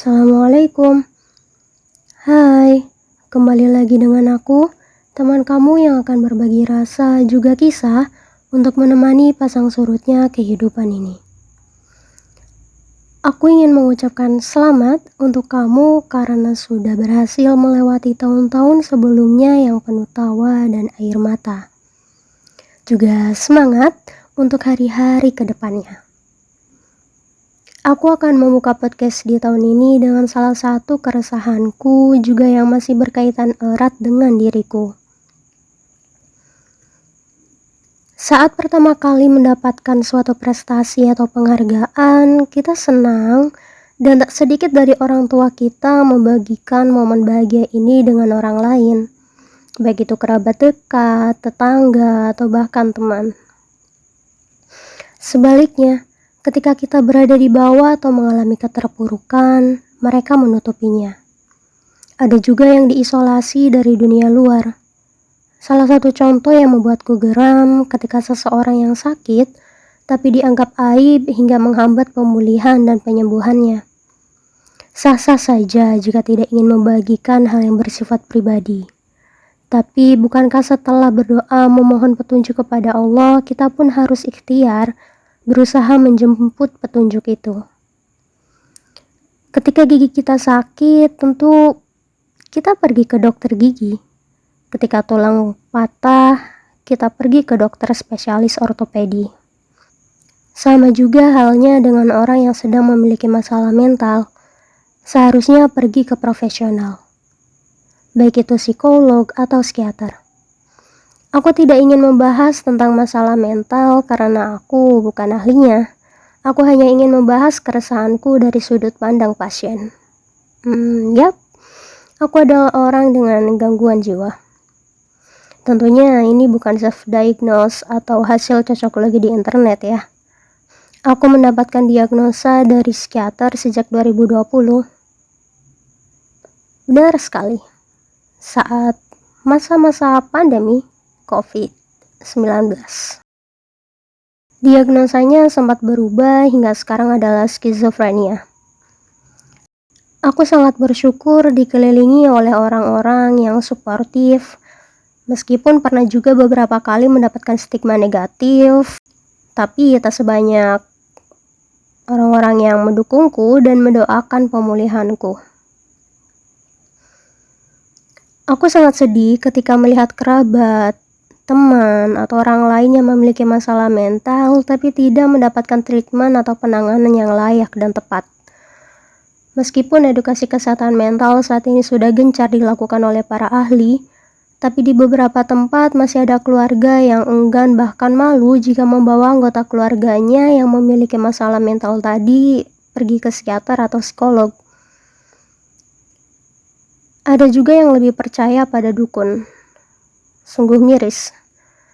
Assalamualaikum. Hai, kembali lagi dengan aku, teman kamu yang akan berbagi rasa juga kisah untuk menemani pasang surutnya kehidupan ini. Aku ingin mengucapkan selamat untuk kamu karena sudah berhasil melewati tahun-tahun sebelumnya yang penuh tawa dan air mata. Juga semangat untuk hari-hari ke depannya. Aku akan membuka podcast di tahun ini dengan salah satu keresahanku juga yang masih berkaitan erat dengan diriku. Saat pertama kali mendapatkan suatu prestasi atau penghargaan, kita senang dan tak sedikit dari orang tua kita membagikan momen bahagia ini dengan orang lain, baik itu kerabat dekat, tetangga, atau bahkan teman. Sebaliknya, ketika kita berada di bawah atau mengalami keterpurukan, mereka menutupinya. Ada juga yang diisolasi dari dunia luar. Salah satu contoh yang membuatku geram ketika seseorang yang sakit, tapi dianggap aib hingga menghambat pemulihan dan penyembuhannya. Sah-sah saja jika tidak ingin membagikan hal yang bersifat pribadi. Tapi bukankah setelah berdoa memohon petunjuk kepada Allah, kita pun harus ikhtiar berusaha menjemput petunjuk itu. Ketika gigi kita sakit, tentu kita pergi ke dokter gigi. Ketika tulang patah, kita pergi ke dokter spesialis ortopedi. Sama juga halnya dengan orang yang sedang memiliki masalah mental, seharusnya pergi ke profesional, baik itu psikolog atau psikiater. Aku tidak ingin membahas tentang masalah mental karena aku bukan ahlinya. Aku hanya ingin membahas keresahanku dari sudut pandang pasien. Aku adalah orang dengan gangguan jiwa. Tentunya ini bukan self-diagnose atau hasil cocok logi di internet ya. Aku mendapatkan diagnosa dari psikiater sejak 2020. Benar sekali. Saat masa-masa pandemi COVID-19. Diagnosanya sempat berubah hingga sekarang adalah skizofrenia. Aku sangat bersyukur dikelilingi oleh orang-orang yang suportif, meskipun pernah juga beberapa kali mendapatkan stigma negatif, tapi tak sebanyak orang-orang yang mendukungku dan mendoakan pemulihanku. Aku sangat sedih ketika melihat kerabat, teman, atau orang lain yang memiliki masalah mental tapi tidak mendapatkan treatment atau penanganan yang layak dan tepat. Meskipun edukasi kesehatan mental saat ini sudah gencar dilakukan oleh para ahli, tapi di beberapa tempat masih ada keluarga yang enggan bahkan malu jika membawa anggota keluarganya yang memiliki masalah mental tadi pergi ke psikiater atau psikolog. Ada juga yang lebih percaya pada dukun. Sungguh miris.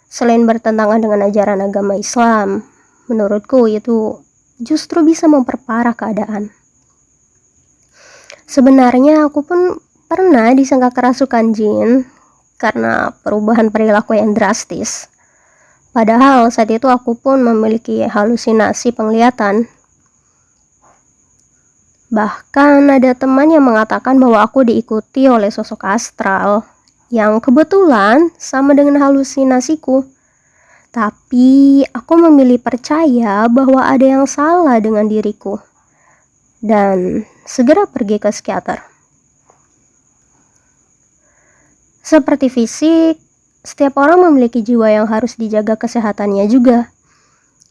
Selain bertentangan dengan ajaran agama Islam, menurutku itu justru bisa memperparah keadaan. Sebenarnya aku pun pernah disangka kerasukan jin karena perubahan perilaku yang drastis. Padahal saat itu aku pun memiliki halusinasi penglihatan. Bahkan ada teman yang mengatakan bahwa aku diikuti oleh sosok astral yang kebetulan sama dengan halusinasiku. Tapi aku memilih percaya bahwa ada yang salah dengan diriku dan segera pergi ke psikiater. Seperti fisik, setiap orang memiliki jiwa yang harus dijaga kesehatannya juga.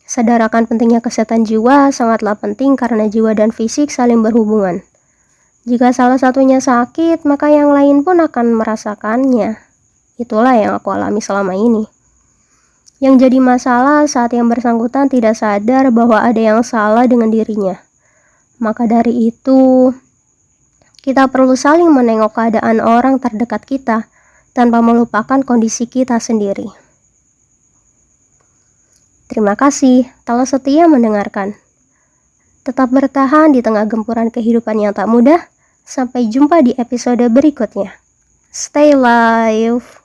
Sadar akan pentingnya kesehatan jiwa sangatlah penting karena jiwa dan fisik saling berhubungan. Jika salah satunya sakit, maka yang lain pun akan merasakannya. Itulah yang aku alami selama ini. Yang jadi masalah saat yang bersangkutan tidak sadar bahwa ada yang salah dengan dirinya. Maka dari itu, kita perlu saling menengok keadaan orang terdekat kita tanpa melupakan kondisi kita sendiri. Terima kasih telah setia mendengarkan. Tetap bertahan di tengah gempuran kehidupan yang tak mudah. Sampai jumpa di episode berikutnya. Stay live.